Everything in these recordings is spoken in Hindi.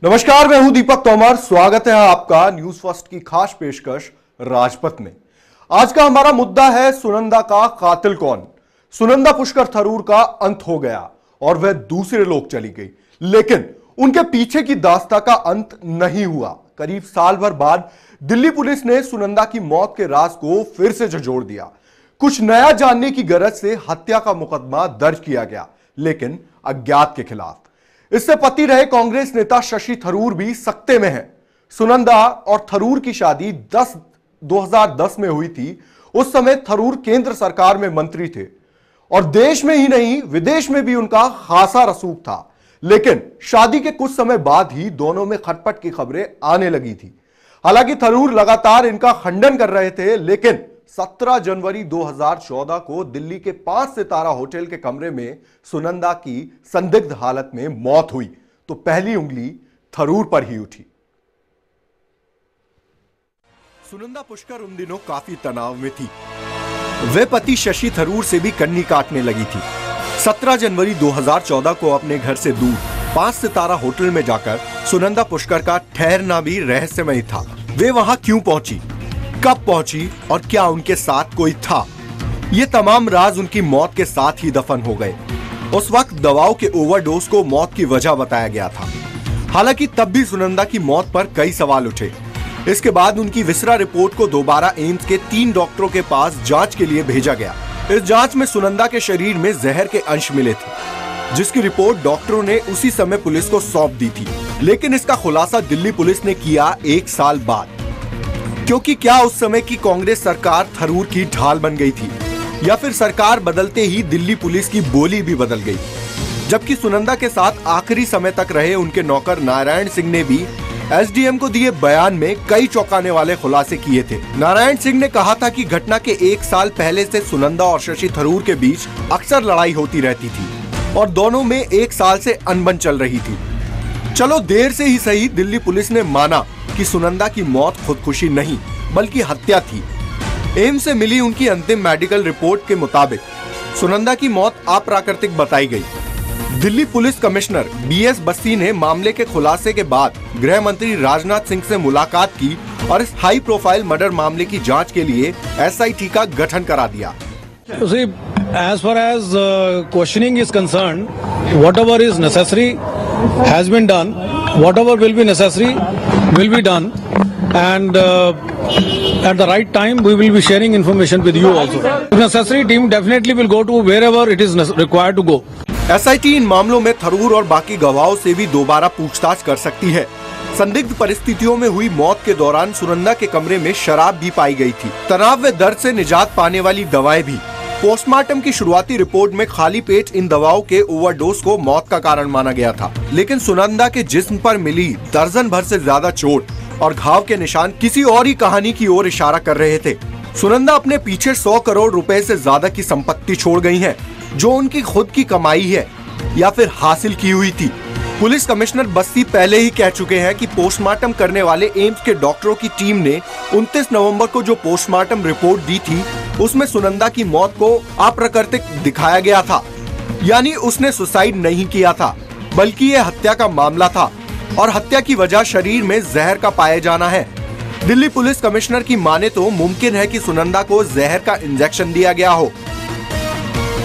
नमस्कार, मैं हूं दीपक तोमर। स्वागत है आपका न्यूज फर्स्ट की खास पेशकश राजपथ में। आज का हमारा मुद्दा है सुनंदा का कातिल कौन। सुनंदा पुष्कर थरूर का अंत हो गया और वह दूसरे लोग चली गई, लेकिन उनके पीछे की दास्ता का अंत नहीं हुआ। करीब साल भर बाद दिल्ली पुलिस ने सुनंदा की मौत के राज को फिर से झंझोड़ दिया। कुछ नया जानने की गरज से हत्या का मुकदमा दर्ज किया गया, लेकिन अज्ञात के खिलाफ। इससे पति रहे कांग्रेस नेता शशि थरूर भी सकते में हैं। सुनंदा और थरूर की शादी 2010 में हुई थी। उस समय थरूर केंद्र सरकार में मंत्री थे और देश में ही नहीं विदेश में भी उनका खासा रसूख था। लेकिन शादी के कुछ समय बाद ही दोनों में खटपट की खबरें आने लगी थी। हालांकि थरूर लगातार इनका खंडन कर रहे थे, लेकिन 17 जनवरी 2014 को दिल्ली के 5 सितारा होटल के कमरे में सुनंदा की संदिग्ध हालत में मौत हुई तो पहली उंगली थरूर पर ही उठी। सुनंदा पुष्कर उन दिनों काफी तनाव में थी। वे पति शशि थरूर से भी कन्नी काटने लगी थी। 17 जनवरी 2014 को अपने घर से दूर 5 सितारा होटल में जाकर सुनंदा पुष्कर का ठहरना भी रहस्यमय था। वे वहां क्यों पहुंची, कब पहुंची और क्या उनके साथ कोई था, ये तमाम राज उनकी मौत के साथ ही दफन हो गए। उस वक्त दवाओं के ओवरडोज को मौत की वजह बताया गया था। हालांकि तब भी सुनंदा की मौत पर कई सवाल उठे। इसके बाद उनकी विसरा रिपोर्ट को दोबारा एम्स के 3 डॉक्टरों के पास जांच के लिए भेजा गया। इस जांच में सुनंदा के शरीर में जहर के अंश मिले थे, जिसकी रिपोर्ट डॉक्टरों ने उसी समय पुलिस को सौंप दी थी। लेकिन इसका खुलासा दिल्ली पुलिस ने किया 1 साल बाद, क्योंकि क्या उस समय की कांग्रेस सरकार थरूर की ढाल बन गई थी या फिर सरकार बदलते ही दिल्ली पुलिस की बोली भी बदल गई। जबकि सुनंदा के साथ आखिरी समय तक रहे उनके नौकर नारायण सिंह ने भी एसडीएम को दिए बयान में कई चौंकाने वाले खुलासे किए थे। नारायण सिंह ने कहा था कि घटना के 1 साल पहले से सुनंदा और शशि थरूर के बीच अक्सर लड़ाई होती रहती थी और दोनों में 1 साल से अनबन चल रही थी। चलो देर से ही सही, दिल्ली पुलिस ने माना कि सुनंदा की मौत खुदकुशी नहीं बल्कि हत्या थी। एम्स से मिली उनकी अंतिम मेडिकल रिपोर्ट के मुताबिक सुनंदा की मौत अप्राकृतिक बताई गई। Delhi police commissioner BS Bassi ने मामले के खुलासे के बाद गृह मंत्री राजनाथ सिंह से मुलाकात की और इस हाई प्रोफाइल मर्डर मामले की जांच के लिए एसआईटी का गठन करा दिया। As far as questioning is concerned, whatever is necessary has been done. Whatever will be necessary will be done, and at the right time we will be sharing information with you also. If necessary, team definitely will go to wherever it is required to go. SIT इन मामलों में थरूर और बाकी गवाहों से भी दोबारा पूछताछ कर सकती है। संदिग्ध परिस्थितियों में हुई मौत के दौरान सुनंदा के कमरे में शराब भी पाई गई थी। तनाव व दर्द से निजात पाने वाली दवाएं भी। पोस्टमार्टम की शुरुआती रिपोर्ट में खाली पेट इन दवाओं के ओवरडोज को मौत का कारण माना गया था, लेकिन सुनंदा के जिस्म पर मिली दर्जन भर से ज्यादा चोट और घाव के निशान किसी और ही कहानी की ओर इशारा कर रहे थे। सुनंदा अपने पीछे 100 करोड़ रुपए से ज्यादा की संपत्ति छोड़ गई है, जो उनकी खुद की कमाई है या फिर हासिल की हुई थी। पुलिस कमिश्नर बस्सी पहले ही कह चुके हैं कि पोस्टमार्टम करने वाले एम्स के डॉक्टरों की टीम ने 29 नवंबर को जो पोस्टमार्टम रिपोर्ट दी थी, उसमें सुनंदा की मौत को अप्राकृतिक दिखाया गया था। यानी उसने सुसाइड नहीं किया था, बल्कि यह हत्या का मामला था और हत्या की वजह शरीर में जहर का पाए जाना है। दिल्ली पुलिस कमिश्नर की माने तो मुमकिन है कि सुनंदा को जहर का इंजेक्शन दिया गया हो।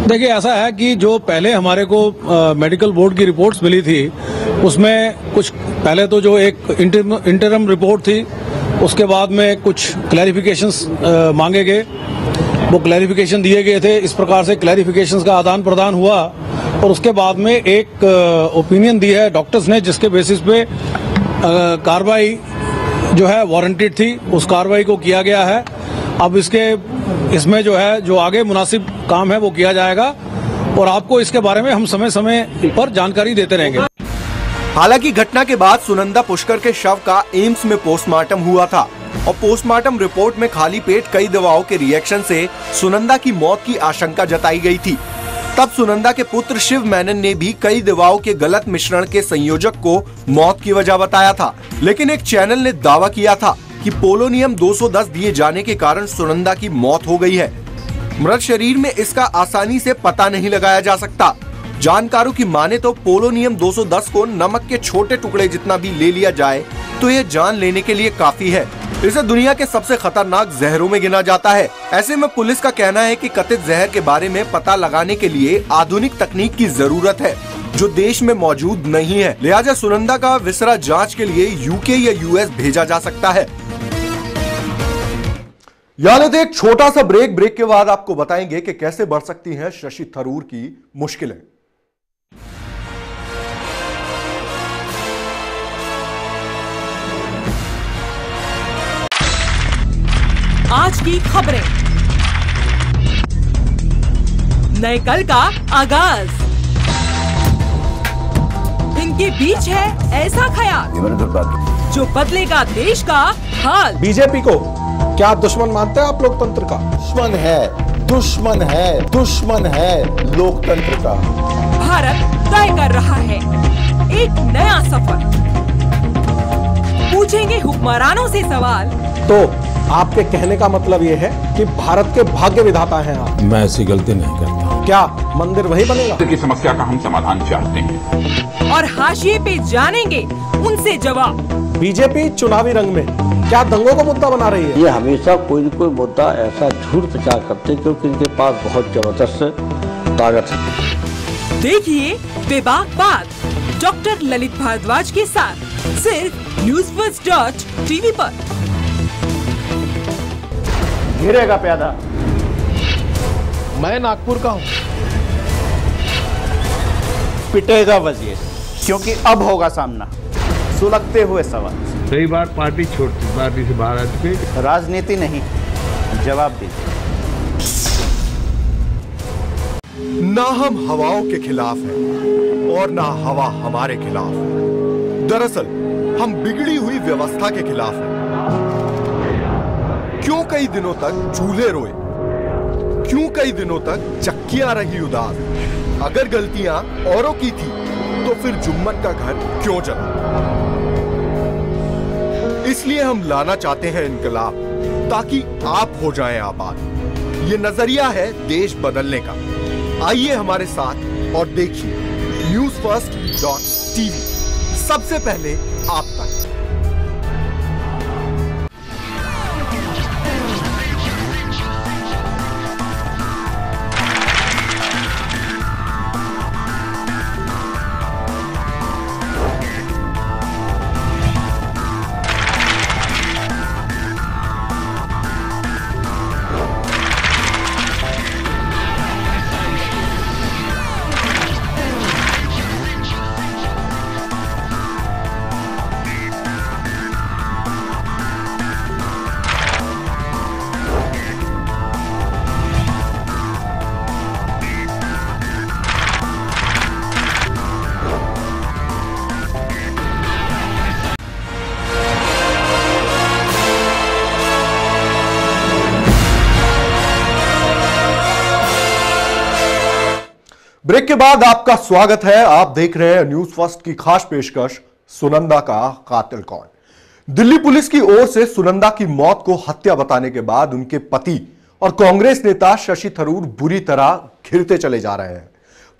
देखिए, ऐसा है कि जो पहले हमारे को मेडिकल बोर्ड की रिपोर्ट्स मिली थी, उसमें कुछ पहले तो जो एक इंटरम रिपोर्ट थी, उसके बाद में कुछ क्लैरिफिकेशंस मांगे गए, वो क्लैरिफिकेशन दिए गए थे। इस प्रकार से क्लैरिफिकेशंस का आदान प्रदान हुआ और उसके बाद में एक ओपिनियन दी है डॉक्टर्स ने, जिसके बेसिस पे कार्रवाई जो है वारंटेड थी, उस कार्रवाई को किया गया है। अब इसमें जो है जो आगे मुनासिब काम है वो किया जाएगा और आपको इसके बारे में हम समय समय पर जानकारी देते रहेंगे। हालांकि घटना के बाद सुनंदा पुष्कर के शव का एम्स में पोस्टमार्टम हुआ था और पोस्टमार्टम रिपोर्ट में खाली पेट कई दवाओं के रिएक्शन से सुनंदा की मौत की आशंका जताई गई थी। तब सुनंदा के पुत्र शिव मेनन ने भी कई दवाओं के गलत मिश्रण के संयोजक को मौत की वजह बताया था, लेकिन एक चैनल ने दावा किया था कि पोलोनियम 210 दिए जाने के कारण सुनंदा की मौत हो गई है। मृत शरीर में इसका आसानी से पता नहीं लगाया जा सकता। जानकारों की माने तो पोलोनियम 210 को नमक के छोटे टुकड़े जितना भी ले लिया जाए तो ये जान लेने के लिए काफी है। इसे दुनिया के सबसे खतरनाक जहरों में गिना जाता है। ऐसे में पुलिस का कहना है कि कथित जहर के बारे में पता लगाने के लिए आधुनिक तकनीक की जरूरत है जो देश में मौजूद नहीं है। लिहाजा सुनंदा का विसरा जांच के लिए यूके या यूएस भेजा जा सकता है। यानी तो एक छोटा सा ब्रेक के बाद आपको बताएंगे कि कैसे बढ़ सकती हैं शशि थरूर की मुश्किलें। आज की खबरें, नए कल का आगाज, इनके बीच है ऐसा ख्याल जो बदलेगा देश का हाल। बीजेपी को क्या दुश्मन मानते हैं आप लोकतंत्र का? दुश्मन है, दुश्मन है, दुश्मन है लोकतंत्र का। भारत तय कर रहा है एक नया सफर। पूछेंगे हुक्मरानों से सवाल। तो आपके कहने का मतलब ये है कि भारत के भाग्य विधाता हैं आप? मैं ऐसी गलती नहीं करता। क्या मंदिर वही बनेगा? की समस्या का हम समाधान चाहते हैं और हाशिए पे जानेंगे उनसे जवाब। बीजेपी चुनावी रंग में क्या दंगों को मुद्दा बना रही है? ये हमेशा कोई न कोई मुद्दा ऐसा झूठ प्रचार करते हैं क्योंकि इनके पास बहुत जबरदस्त ताकत है। देखिए बेबाक बात डॉक्टर ललित भारद्वाज के साथ सिर्फ NewsFirst.tv पर। गिरेगा प्यादा। मैं नागपुर का हूँ। पिटेगा वजीर, क्योंकि अब होगा सामना सुलगते हुए सवाल। कई बार पार्टी छोड़ती, पार्टी से बाहर आती। राजनीति नहीं, जवाब दीजिए। ना हम हवाओं के खिलाफ हैं और ना हवा हमारे खिलाफ है। दरअसल हम बिगड़ी हुई व्यवस्था के खिलाफ हैं। क्यों कई दिनों तक चूल्हे रोए? क्यों कई दिनों तक चक्कियां रही उदास? अगर गलतियां औरों की थी तो फिर जुम्मन का घर क्यों जला? इसलिए हम लाना चाहते हैं इनकलाब, ताकि आप हो जाएं आबाद। ये नजरिया है देश बदलने का। आइए हमारे साथ और देखिए NewsFirst.tv, सबसे पहले आप तक। ब्रेक के बाद आपका स्वागत है। आप देख रहे हैं न्यूज फर्स्ट की खास पेशकश सुनंदा का कातिल कौन। दिल्ली पुलिस की ओर से सुनंदा की मौत को हत्या बताने के बाद उनके पति और कांग्रेस नेता शशि थरूर बुरी तरह घिरते चले जा रहे हैं।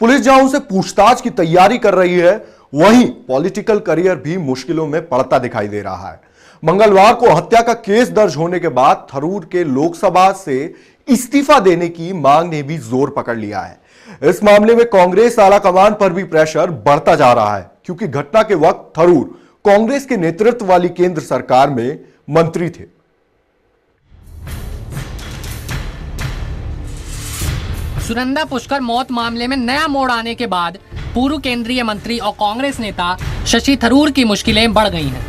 पुलिस जहां उनसे पूछताछ की तैयारी कर रही है, वहीं पॉलिटिकल करियर भी मुश्किलों में पड़ता दिखाई दे रहा है। मंगलवार को हत्या का केस दर्ज होने के बाद थरूर के लोकसभा से इस्तीफा देने की मांग ने भी जोर पकड़ लिया है। इस मामले में कांग्रेस आलाकमान पर भी प्रेशर बढ़ता जा रहा है, क्योंकि घटना के वक्त थरूर कांग्रेस के नेतृत्व वाली केंद्र सरकार में मंत्री थे। सुनंदा पुष्कर मौत मामले में नया मोड़ आने के बाद पूर्व केंद्रीय मंत्री और कांग्रेस नेता शशि थरूर की मुश्किलें बढ़ गई हैं।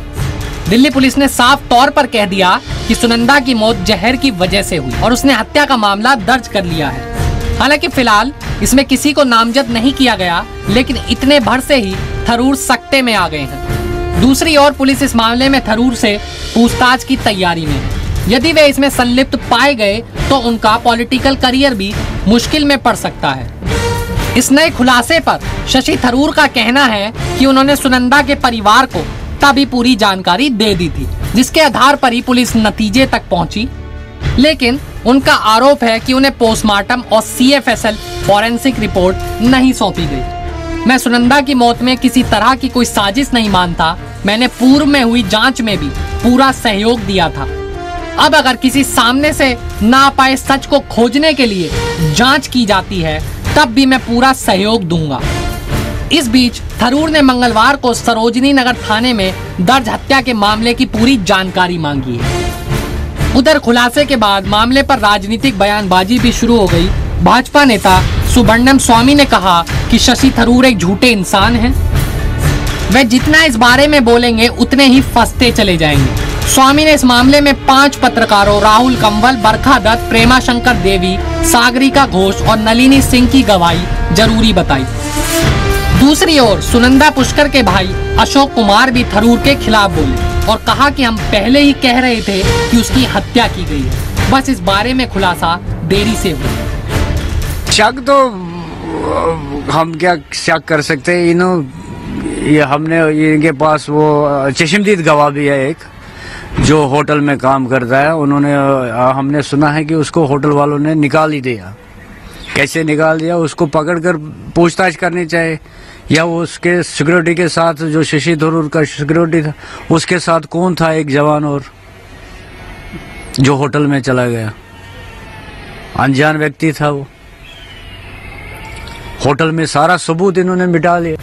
दिल्ली पुलिस ने साफ तौर पर कह दिया कि सुनंदा की मौत जहर की वजह से हुई और उसने हत्या का मामला दर्ज कर लिया है। हालांकि फिलहाल इसमें किसी को नामजद नहीं किया गया, लेकिन इतने भर से ही थरूर सकते में आ गए हैं। दूसरी ओर पुलिस इस मामले में थरूर से पूछताछ की तैयारी में है। यदि वे इसमें संलिप्त पाए गए तो उनका पॉलिटिकल करियर भी मुश्किल में पड़ सकता है। इस नए खुलासे पर शशि थरूर का कहना है कि उन्होंने सुनंदा के परिवार को तभी पूरी जानकारी दे दी थी, जिसके आधार पर ही पुलिस नतीजे तक पहुंची। लेकिन उनका आरोप है कि उन्हें पोस्टमार्टम और CFSL फॉरेंसिक रिपोर्ट नहीं सौंपी गई। मैं सुनंदा की मौत में किसी तरह की कोई साजिश नहीं मानता। मैंने पूर्व में हुई जांच में भी पूरा सहयोग दिया था। अब अगर किसी सामने से ना पाए सच को खोजने के लिए जांच की जाती है तब भी मैं पूरा सहयोग दूंगा। इस बीच थरूर ने मंगलवार को सरोजनी नगर थाने में दर्ज हत्या के मामले की पूरी जानकारी मांगी है। उधर खुलासे के बाद मामले पर राजनीतिक बयानबाजी भी शुरू हो गई। भाजपा नेता सुब्रह्मण्यम स्वामी ने कहा कि शशि थरूर एक झूठे इंसान हैं। वे जितना इस बारे में बोलेंगे उतने ही फंसते चले जाएंगे। स्वामी ने इस मामले में 5 पत्रकारों राहुल कंवल, बरखा दत्त, प्रेमा शंकर देवी, सागरिका घोष और नलिनी सिंह की गवाही जरूरी बताई। दूसरी ओर सुनंदा पुष्कर के भाई अशोक कुमार भी थरूर के खिलाफ बोले और कहा कि हम पहले ही कह रहे थे कि उसकी हत्या की गई है, बस इस बारे में खुलासा देरी से हुआ। शक तो हम क्या शक कर सकते हैं, ये हमने इनके पास वो चश्मदीद गवाह भी है एक जो होटल में काम करता है। हमने सुना है कि उसको होटल वालों ने निकाल ही दिया। कैसे निकाल दिया उसको पकड़कर पूछताछ करनी चाहिए, या वो उसके सिक्योरिटी के साथ जो शशि थरूर का सिक्योरिटी था उसके साथ कौन था एक जवान और जो होटल में चला गया, अनजान व्यक्ति था वो। होटल में सारा सबूत इन्होंने मिटा लिया।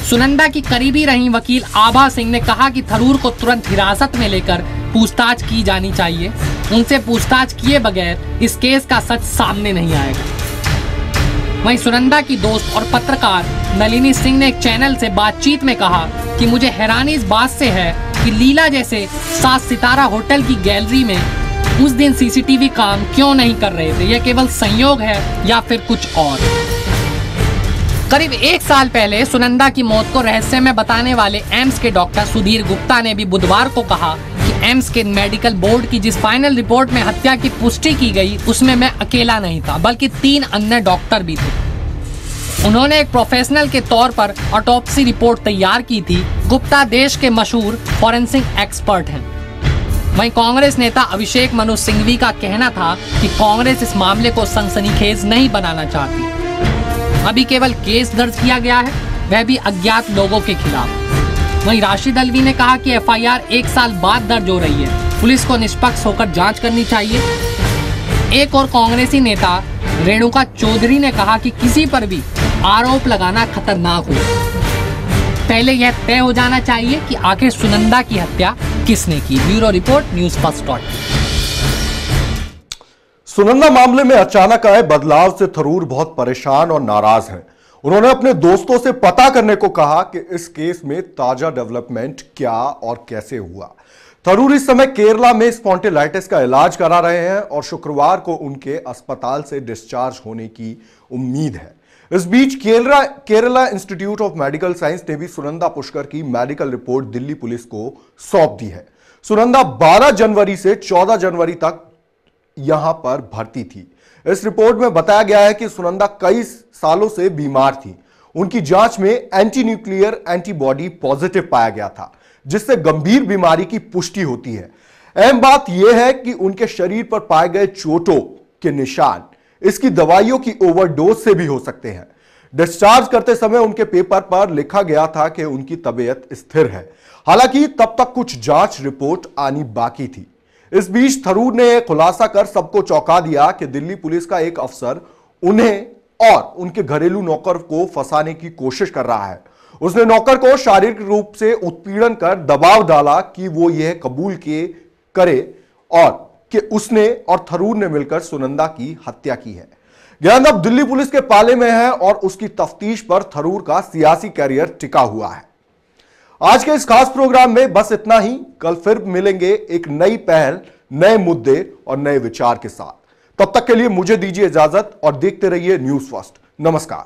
सुनंदा की करीबी रही वकील आभा सिंह ने कहा कि थरूर को तुरंत हिरासत में लेकर पूछताछ की जानी चाहिए। उनसे पूछताछ किए बगैर इस केस का सच सामने नहीं आएगा। वहीं सुनंदा की दोस्त और पत्रकार नलिनी सिंह ने एक चैनल से बातचीत में कहा कि मुझे हैरानी इस बात से है कि लीला जैसे 7 सितारा होटल की गैलरी में उस दिन सीसीटीवी काम क्यों नहीं कर रहे थे। यह केवल संयोग है या फिर कुछ और। करीब 1 साल पहले सुनंदा की मौत को रहस्यमय बताने वाले एम्स के डॉक्टर सुधीर गुप्ता ने भी बुधवार को कहा कि एम्स के मेडिकल बोर्ड की जिस फाइनल रिपोर्ट में हत्या की पुष्टि की गई उसमें मैं अकेला नहीं था बल्कि 3 अन्य डॉक्टर भी थे। उन्होंने एक प्रोफेशनल के तौर पर ऑटोप्सी रिपोर्ट तैयार की थी। गुप्ता देश के मशहूर फॉरेंसिक एक्सपर्ट हैं। वहीं कांग्रेस नेता अभिषेक मनु सिंघवी का कहना था कि कांग्रेस इस मामले को सनसनीखेज नहीं बनाना चाहती। अभी केवल केस दर्ज किया गया है, वह भी अज्ञात लोगों के खिलाफ। वहीं राशिद अल्वी ने कहा कि एफआईआर 1 साल बाद दर्ज हो रही है, पुलिस को निष्पक्ष होकर जांच करनी चाहिए। एक और कांग्रेसी नेता रेणुका चौधरी ने कहा कि किसी पर भी आरोप लगाना खतरनाक हो, पहले यह तय हो जाना चाहिए कि आखिर सुनंदा की हत्या किसने की। Bureau report, news first. Sunanda मामले में अचानक आए बदलाव से थरूर बहुत परेशान और नाराज हैं। उन्होंने अपने दोस्तों से पता करने को कहा कि इस केस में ताजा डेवलपमेंट क्या और कैसे हुआ। थरूर इस समय केरला में स्पॉन्डिलाइटिस का इलाज करा रहे हैं और शुक्रवार को उनके अस्पताल से डिस्चार्ज होने की उम्मीद है। इस बीच Kerala institute of medical science ने भी सुनंदा पुष्कर की मेडिकल रिपोर्ट दिल्ली पुलिस को सौंप दी है। सुनंदा 12 जनवरी से 14 जनवरी तक यहां पर भर्ती थी। इस रिपोर्ट में बताया गया है कि सुनंदा कई सालों से बीमार थी। उनकी जांच में एंटी न्यूक्लियर एंटीबॉडी पॉजिटिव पाया गया था, जिससे गंभीर बीमारी की पुष्टि होती है। अहम बात यह है कि उनके शरीर पर पाए गए चोटों के निशान इसकी दवाइयों की ओवरडोज से भी हो सकते हैं। डिस्चार्ज करते समय उनके पेपर पर लिखा गया था कि उनकी तबीयत स्थिर है। हालांकि तब तक कुछ जांच रिपोर्ट आनी बाकी थी। इस बीच थरूर ने खुलासा कर सबको चौंका दिया कि दिल्ली पुलिस का एक अफसर उन्हें और उनके घरेलू नौकर को फंसाने की कोशिश कर रहा है। उसने नौकर को शारीरिक रूप से उत्पीड़न कर दबाव डाला कि वो यह कबूल करे और कि उसने और थरूर ने मिलकर सुनंदा की हत्या की है। ज्ञान अब दिल्ली पुलिस के पाले में है और उसकी तफ्तीश पर थरूर का सियासी कैरियर टिका हुआ है। आज के इस खास प्रोग्राम में बस इतना ही। कल फिर मिलेंगे एक नई पहल, नए मुद्दे और नए विचार के साथ। तब तक के लिए मुझे दीजिए इजाजत और देखते रहिए न्यूज़ फर्स्ट। नमस्कार।